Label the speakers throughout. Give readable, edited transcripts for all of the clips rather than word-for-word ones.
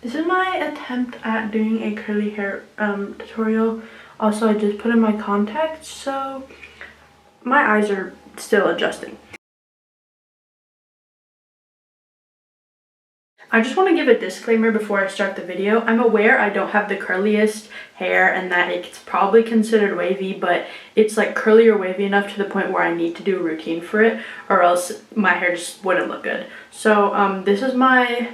Speaker 1: This is my attempt at doing a curly hair tutorial. Also, I just put in my contacts, so my eyes are still adjusting. I just want to give a disclaimer before I start the video. I'm aware I don't have the curliest hair and that it's probably considered wavy, but it's like curly or wavy enough to the point where I need to do a routine for it, or else my hair just wouldn't look good. So this is my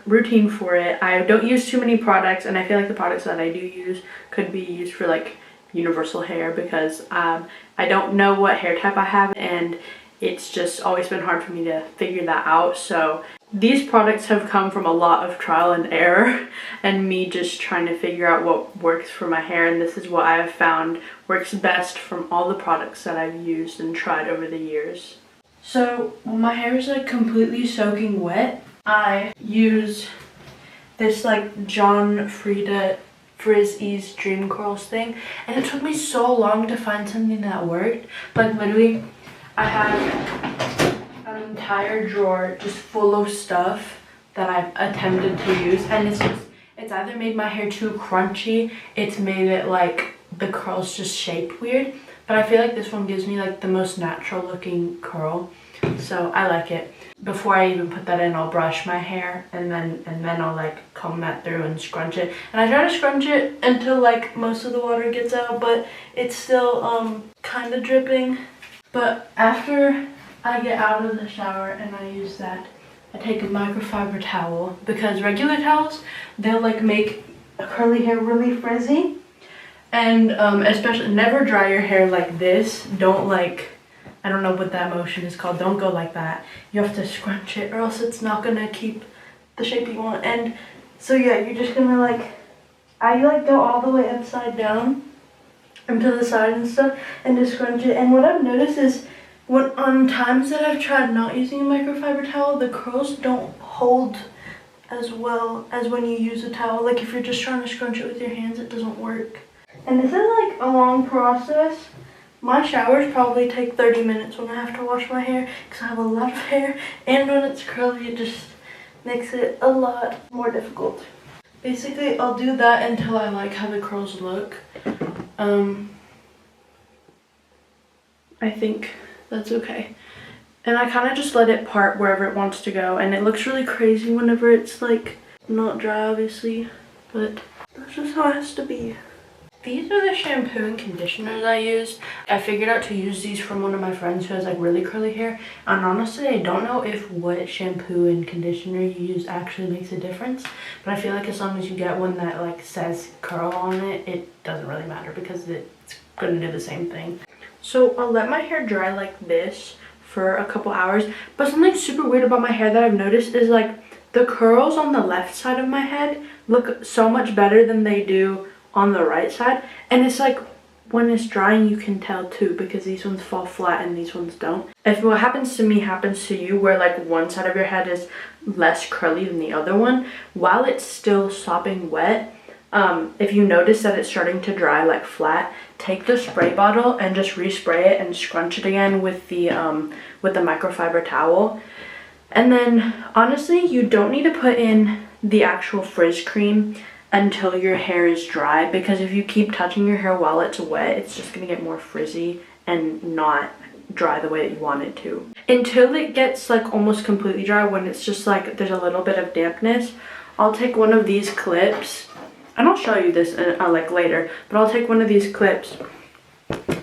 Speaker 1: routine for it. I don't use too many products, and I feel like the products that I do use could be used for like universal hair because I don't know what hair type I have, and it's just always been hard for me to figure that out. So these products have come from a lot of trial and error and me just trying to figure out what works for my hair, and this is what I have found works best from all the products that I've used and tried over the years. So when my hair is like completely soaking wet, I use this like John Frieda Frizz Ease Dream Curls thing, and it took me so long to find something that worked. Like literally I have an entire drawer just full of stuff that I've attempted to use, and it's either made my hair too crunchy, it's made it like the curls just shaped weird, but I feel like this one gives me like the most natural looking curl, so I like it. Before I even put that in, I'll brush my hair and then I'll like comb that through and scrunch it, and I try to scrunch it until like most of the water gets out, but it's still kind of dripping. But after I get out of the shower and I use that, I take a microfiber towel, because regular towels, they'll like make a curly hair really frizzy, and especially never dry your hair like this. Don't like, I don't know what that motion is called, don't go like that. You have to scrunch it or else it's not gonna keep the shape you want. And so yeah, you're just gonna like, I like go all the way upside down and to the side and stuff and just scrunch it. And what I've noticed is when on times that I've tried not using a microfiber towel, the curls don't hold as well as when you use a towel. Like if you're just trying to scrunch it with your hands, it doesn't work. And this is like a long process. My showers probably take 30 minutes when I have to wash my hair because I have a lot of hair, and when it's curly it just makes it a lot more difficult. Basically I'll do that until I like how the curls look. I think that's okay. And I kind of just let it part wherever it wants to go, and it looks really crazy whenever it's like not dry obviously, but that's just how it has to be. These are the shampoo and conditioners I use. I figured out to use these from one of my friends who has like really curly hair, and honestly I don't know if what shampoo and conditioner you use actually makes a difference, but I feel like as long as you get one that like says curl on it, it doesn't really matter because it's gonna do the same thing. So I'll let my hair dry like this for a couple hours, but something super weird about my hair that I've noticed is like the curls on the left side of my head look so much better than they do on the right side, and it's like when it's drying you can tell too, because these ones fall flat and these ones don't. If what happens to me happens to you, where like one side of your head is less curly than the other one, while it's still sopping wet, if you notice that it's starting to dry like flat, take the spray bottle and just respray it and scrunch it again with the microfiber towel. And then honestly you don't need to put in the actual frizz cream until your hair is dry, because if you keep touching your hair while it's wet, it's just gonna get more frizzy and not dry the way that you want it to. Until it gets like almost completely dry, when it's just like there's a little bit of dampness, I'll take one of these clips, and I'll show you this like later, but I'll take one of these clips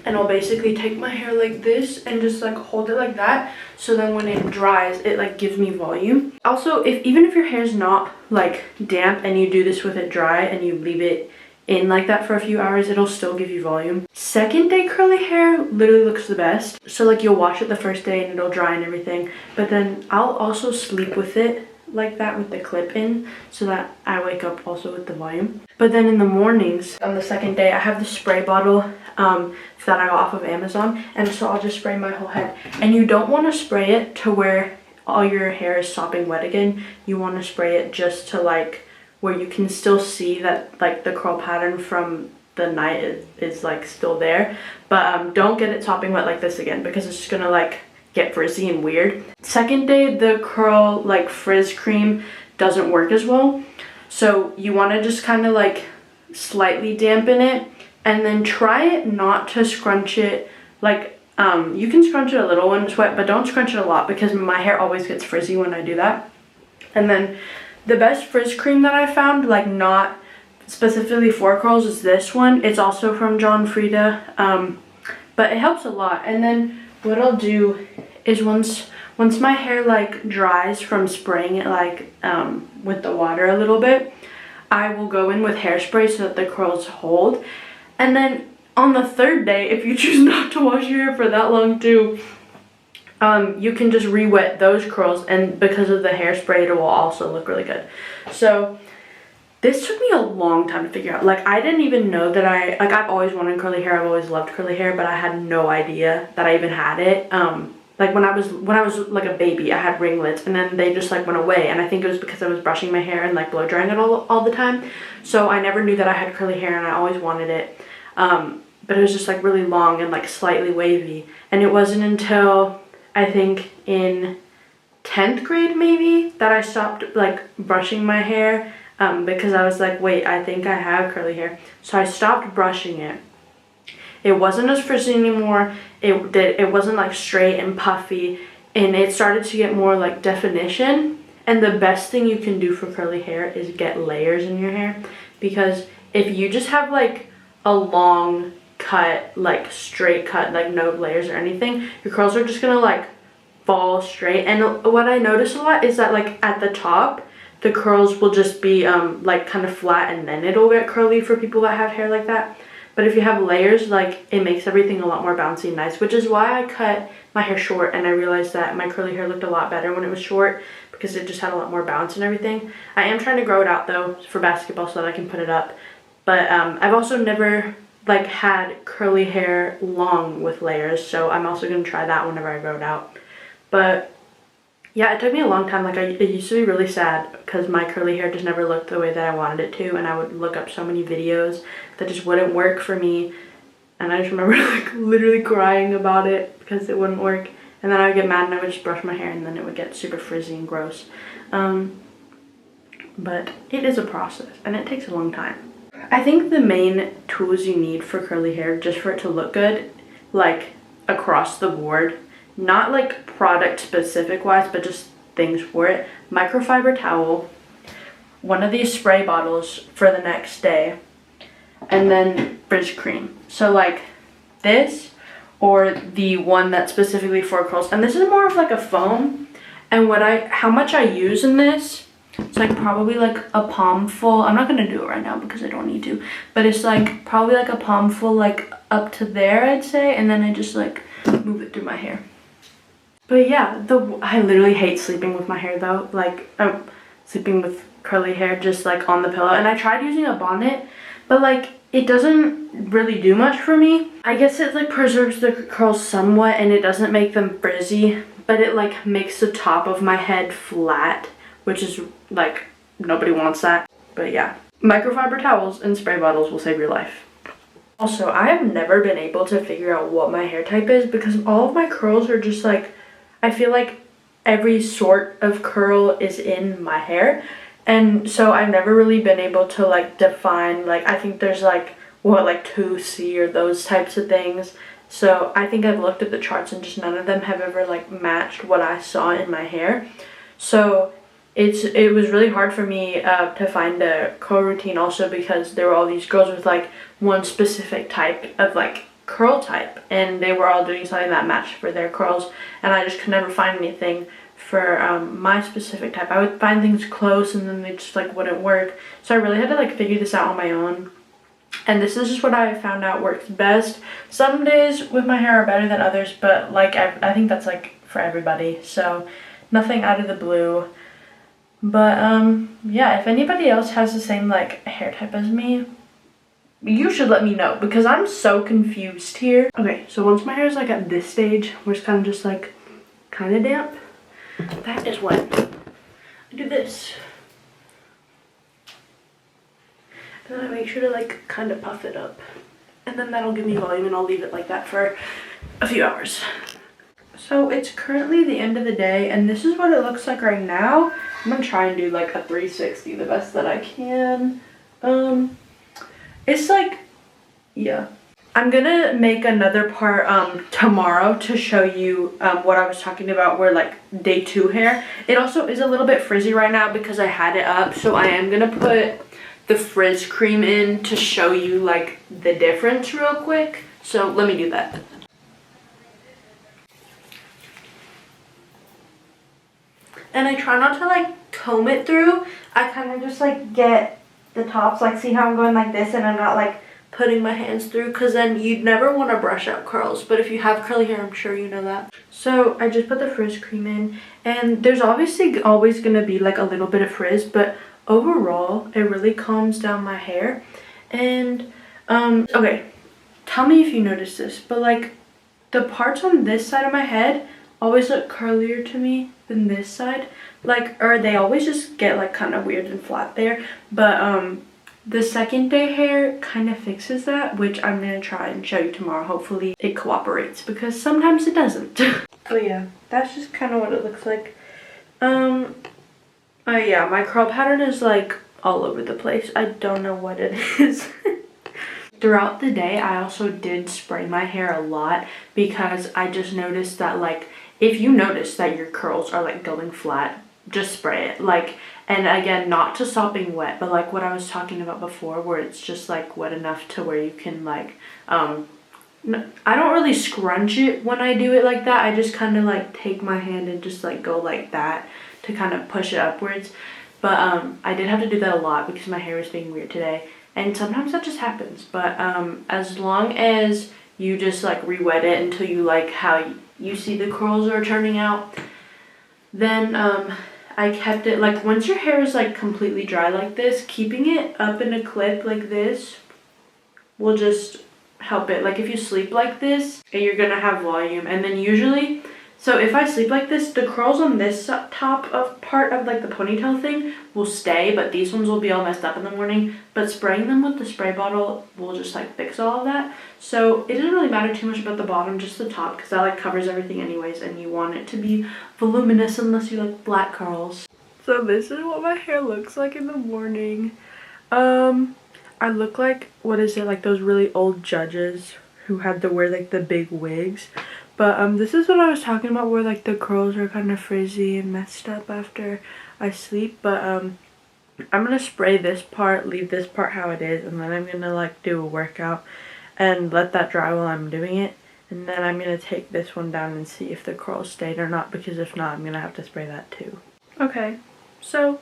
Speaker 1: and I'll basically take my hair like this and just like hold it like that, so then when it dries it like gives me volume. Also, even if your hair is not like damp and you do this with it dry and you leave it in like that for a few hours, it'll still give you volume. Second day curly hair literally looks the best. So like you'll wash it the first day and it'll dry and everything, but then I'll also sleep with it like that with the clip in, so that I wake up also with the volume. But then in the mornings on the second day I have the spray bottle that I got off of Amazon, and so I'll just spray my whole head. And you don't want to spray it to where all your hair is sopping wet again. You want to spray it just to like where you can still see that like the curl pattern from the night is like still there, but don't get it sopping wet like this again, because it's just gonna like get frizzy and weird. Second day the curl like frizz cream doesn't work as well, So you want to just kind of like slightly dampen it, and then try not to scrunch it like, you can scrunch it a little when it's wet, but don't scrunch it a lot because my hair always gets frizzy when I do that. And then the best frizz cream that I found, like not specifically for curls, is this one. It's also from John Frieda, but it helps a lot. And then what I'll do is once my hair like dries from spraying it like with the water a little bit, I will go in with hairspray so that the curls hold. And then on the third day, if you choose not to wash your hair for that long too, you can just re-wet those curls, and because of the hairspray, it will also look really good. So this took me a long time to figure out. Like, I didn't even know that I've always wanted curly hair. I've always loved curly hair, but I had no idea that I even had it. Like when I was like a baby, I had ringlets, and then they just like went away, and I think it was because I was brushing my hair and like blow drying it all the time. So I never knew that I had curly hair, and I always wanted it. But it was just like really long and like slightly wavy. And it wasn't until I think in 10th grade maybe that I stopped like brushing my hair, because I was like, wait, I think I have curly hair. So I stopped brushing it. It wasn't as frizzy anymore. It wasn't like straight and puffy, and it started to get more like definition. And the best thing you can do for curly hair is get layers in your hair, because if you just have like a long cut, like straight cut, like no layers or anything, your curls are just gonna like fall straight. And what I notice a lot is that like at the top, the curls will just be like kind of flat, and then it'll get curly for people that have hair like that. But if you have layers, like it makes everything a lot more bouncy and nice, which is why I cut my hair short, and I realized that my curly hair looked a lot better when it was short because it just had a lot more bounce and everything. I am trying to grow it out though for basketball so that I can put it up. But I've also never like had curly hair long with layers, so I'm also going to try that whenever I grow it out. But yeah, it took me a long time. Like it used to be really sad because my curly hair just never looked the way that I wanted it to, and I would look up so many videos that just wouldn't work for me, and I just remember like literally crying about it because it wouldn't work. And then I would get mad and I would just brush my hair, and then it would get super frizzy and gross. But it is a process, and it takes a long time. I think the main tools you need for curly hair, just for it to look good, like across the board, not like product specific wise, but just things for it: microfiber towel, one of these spray bottles for the next day, and then frizz cream. So like this, or the one that's specifically for curls, and this is more of like a foam. And how much I use in this, it's like probably like a palm full. I'm not gonna do it right now because I don't need to, but it's like probably like a palm full, like up to there I'd say, and then I just like move it through my hair. But yeah, I literally hate sleeping with my hair though, like sleeping with curly hair just like on the pillow. And I tried using a bonnet, but like it doesn't really do much for me. I guess it like preserves the curls somewhat, and it doesn't make them frizzy, but it like makes the top of my head flat, which is like, nobody wants that. But yeah, microfiber towels and spray bottles will save your life. Also, I have never been able to figure out what my hair type is because all of my curls are just like, I feel like every sort of curl is in my hair. And so I've never really been able to like define, like I think there's like, what, like 2C or those types of things. So I think I've looked at the charts and just none of them have ever like matched what I saw in my hair. So it was really hard for me to find a curl routine, also because there were all these girls with like one specific type of like curl type, and they were all doing something that matched for their curls, and I just could never find anything for my specific type. I would find things close and then they just like wouldn't work. So I really had to like figure this out on my own. And this is just what I found out works best. Some days with my hair are better than others, but like I think that's like for everybody. So nothing out of the blue. But yeah, if anybody else has the same like hair type as me, you should let me know because I'm so confused here. Okay, so once my hair is like at this stage where it's kind of just like kind of damp, that is when I do this. And then I make sure to like kind of puff it up. And then that'll give me volume, and I'll leave it like that for a few hours. So it's currently the end of the day, and this is what it looks like right now. I'm gonna try and do like a 360 the best that I can. It's like, yeah. I'm gonna make another part tomorrow to show you what I was talking about, where like day 2 hair. It also is a little bit frizzy right now because I had it up, so I am gonna put the frizz cream in to show you like the difference real quick. So let me do that. And I try not to like comb it through. I kind of just like get the tops, like see how I'm going like this, and I'm not like putting my hands through, because then you'd never want to brush out curls. But if you have curly hair, I'm sure you know that. So I just put the frizz cream in, and there's obviously always gonna be like a little bit of frizz, but overall it really calms down my hair. And okay, tell me if you notice this, but like the parts on this side of my head always look curlier to me than this side, like, or they always just get like kind of weird and flat there. But the second day hair kind of fixes that, which I'm gonna try and show you tomorrow. Hopefully it cooperates, because sometimes it doesn't. But yeah, that's just kind of what it looks like. Yeah, my curl pattern is like all over the place. I don't know what it is. Throughout the day, I also did spray my hair a lot, because I just noticed that like if you notice that your curls are like going flat, just spray it. Like, and again, not to sopping wet, but like what I was talking about before, where it's just like wet enough to where you can like I don't really scrunch it when I do it like that. I just kind of like take my hand and just like go like that to kind of push it upwards. But I did have to do that a lot because my hair was being weird today, and sometimes that just happens. But as long as you just like re-wet it until you like how you see the curls are turning out, then I kept it like, once your hair is like completely dry like this, keeping it up in a clip like this will just help it. Like if you sleep like this, you're gonna have volume. And then usually, so if I sleep like this, the curls on this top of part of like the ponytail thing will stay, but these ones will be all messed up in the morning. But spraying them with the spray bottle will just like fix all of that. So it doesn't really matter too much about the bottom, just the top, because that like covers everything anyways, and you want it to be voluminous unless you like black curls. So this is what my hair looks like in the morning. I look like, what is it, like those really old judges who had to wear like the big wigs. But this is what I was talking about, where like the curls are kind of frizzy and messed up after I sleep. But I'm gonna spray this part, leave this part how it is, and then I'm gonna like do a workout and let that dry while I'm doing it. And then I'm gonna take this one down and see if the curls stayed or not, because if not, I'm gonna have to spray that too. Okay, so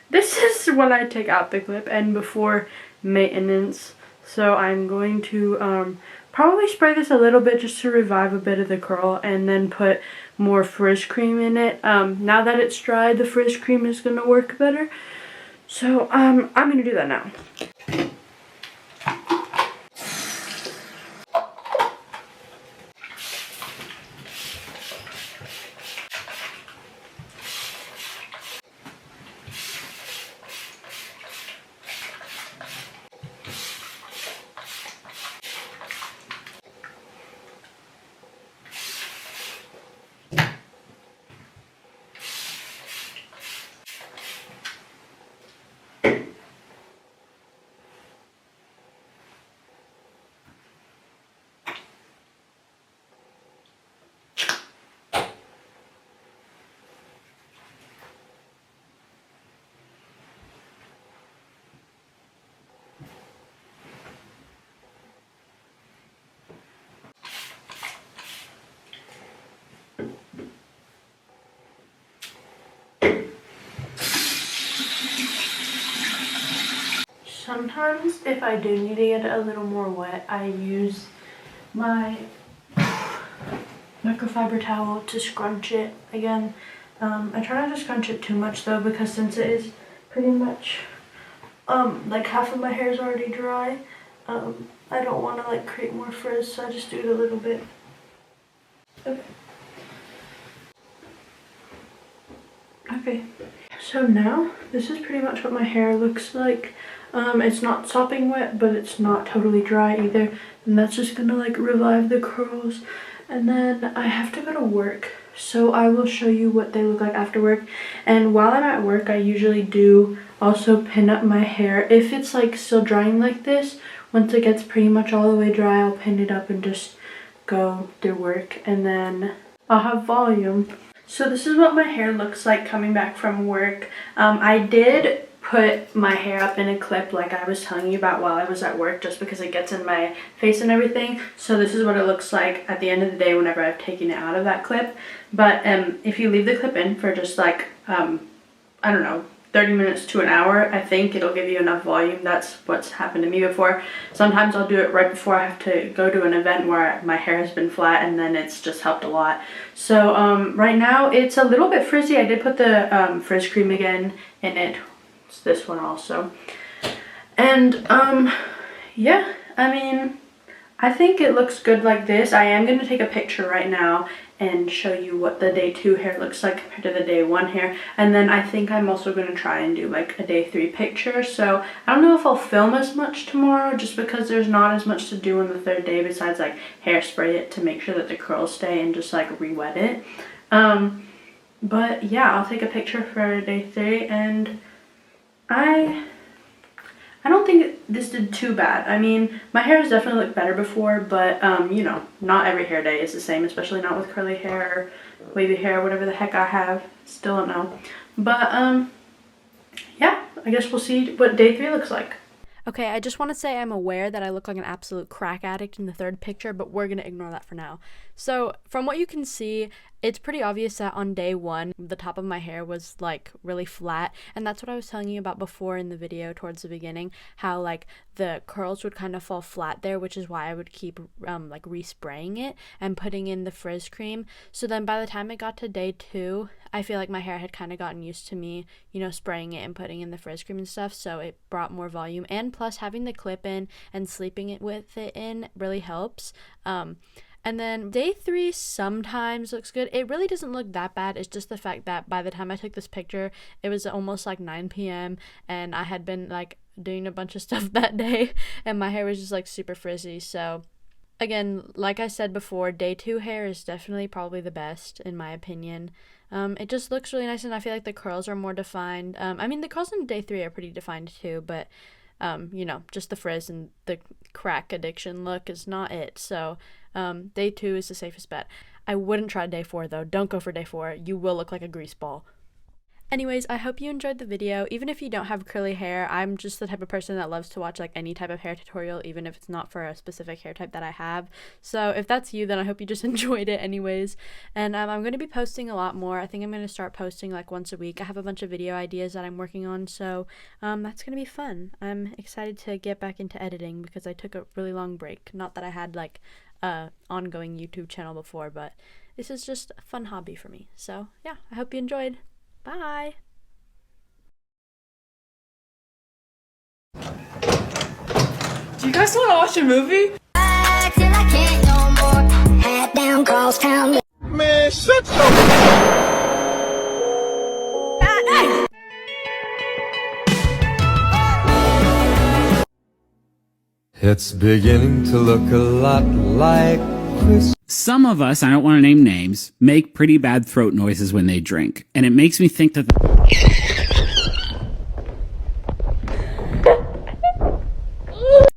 Speaker 1: this is when I take out the clip and before maintenance. So I'm going to probably spray this a little bit just to revive a bit of the curl, and then put more frizz cream in it. Now that it's dry, the frizz cream is gonna work better. So I'm gonna do that now. Sometimes if I do need to get it a little more wet, I use my microfiber towel to scrunch it. Again, I try not to scrunch it too much though, because since it is pretty much like half of my hair is already dry, I don't want to like create more frizz, so I just do it a little bit. Okay, so now this is pretty much what my hair looks like. It's not sopping wet, but it's not totally dry either, and that's just gonna like revive the curls. And then I have to go to work, so I will show you what they look like after work. And while I'm at work, I usually do also pin up my hair. If it's like still drying like this, once it gets pretty much all the way dry, I'll pin it up and just go do work, and then I'll have volume. So this is what my hair looks like coming back from work. I did put my hair up in a clip like I was telling you about while I was at work, just because it gets in my face and everything. So this is what it looks like at the end of the day whenever I've taken it out of that clip. But if you leave the clip in for just like I don't know, 30 minutes to an hour, I think it'll give you enough volume. That's what's happened to me before. Sometimes I'll do it right before I have to go to an event where my hair has been flat, and then it's just helped a lot. So right now it's a little bit frizzy. I did put the frizz cream again in it. It's this one also. And yeah, I mean, I think it looks good like this. I am going to take a picture right now and show you what the day 2 hair looks like compared to the day 1 hair. And then I think I'm also going to try and do like a day 3 picture. So I don't know if I'll film as much tomorrow, just because there's not as much to do on the 3rd day besides like hairspray it to make sure that the curls stay and just like re-wet it. But yeah, I'll take a picture for day 3, and I don't think this did too bad. I mean, my hair has definitely looked better before, but you know, not every hair day is the same, especially not with curly hair or wavy hair, whatever the heck I have. Still don't know. But yeah, I guess we'll see what day 3 looks like.
Speaker 2: Okay, I just want to say I'm aware that I look like an absolute crack addict in the 3rd picture, but we're going to ignore that for now. So, from what you can see, it's pretty obvious that on day 1, the top of my hair was like really flat, and that's what I was telling you about before in the video towards the beginning, how like the curls would kind of fall flat there, which is why I would keep like respraying it and putting in the frizz cream. So then by the time it got to day 2, I feel like my hair had kind of gotten used to me, you know, spraying it and putting in the frizz cream and stuff, so it brought more volume, and plus having the clip in and sleeping it with it in really helps. And then day 3 sometimes looks good. It really doesn't look that bad. It's just the fact that by the time I took this picture, it was almost like 9 p.m. and I had been like doing a bunch of stuff that day, and my hair was just like super frizzy. So again, like I said before, day 2 hair is definitely probably the best in my opinion. It just looks really nice, and I feel like the curls are more defined. I mean, the curls in day 3 are pretty defined too, but you know, just the frizz and the crack addiction look is not it. So day 2 is the safest bet. I wouldn't try day 4 though. Don't go for day 4. You will look like a grease ball. Anyways, I hope you enjoyed the video. Even if you don't have curly hair, I'm just the type of person that loves to watch like any type of hair tutorial, even if it's not for a specific hair type that I have. So if that's you, then I hope you just enjoyed it anyways. And I'm going to be posting a lot more. I think I'm going to start posting like once a week. I have a bunch of video ideas that I'm working on, so that's going to be fun. I'm excited to get back into editing because I took a really long break. Not that I had like a ongoing YouTube channel before, but this is just a fun hobby for me. So yeah, I hope you enjoyed. Bye!
Speaker 3: Do you guys want to watch a movie? Man, shut your...
Speaker 4: It's beginning to look a lot like Christmas.
Speaker 5: Some of us, I don't want to name names, make pretty bad throat noises when they drink. And it makes me think that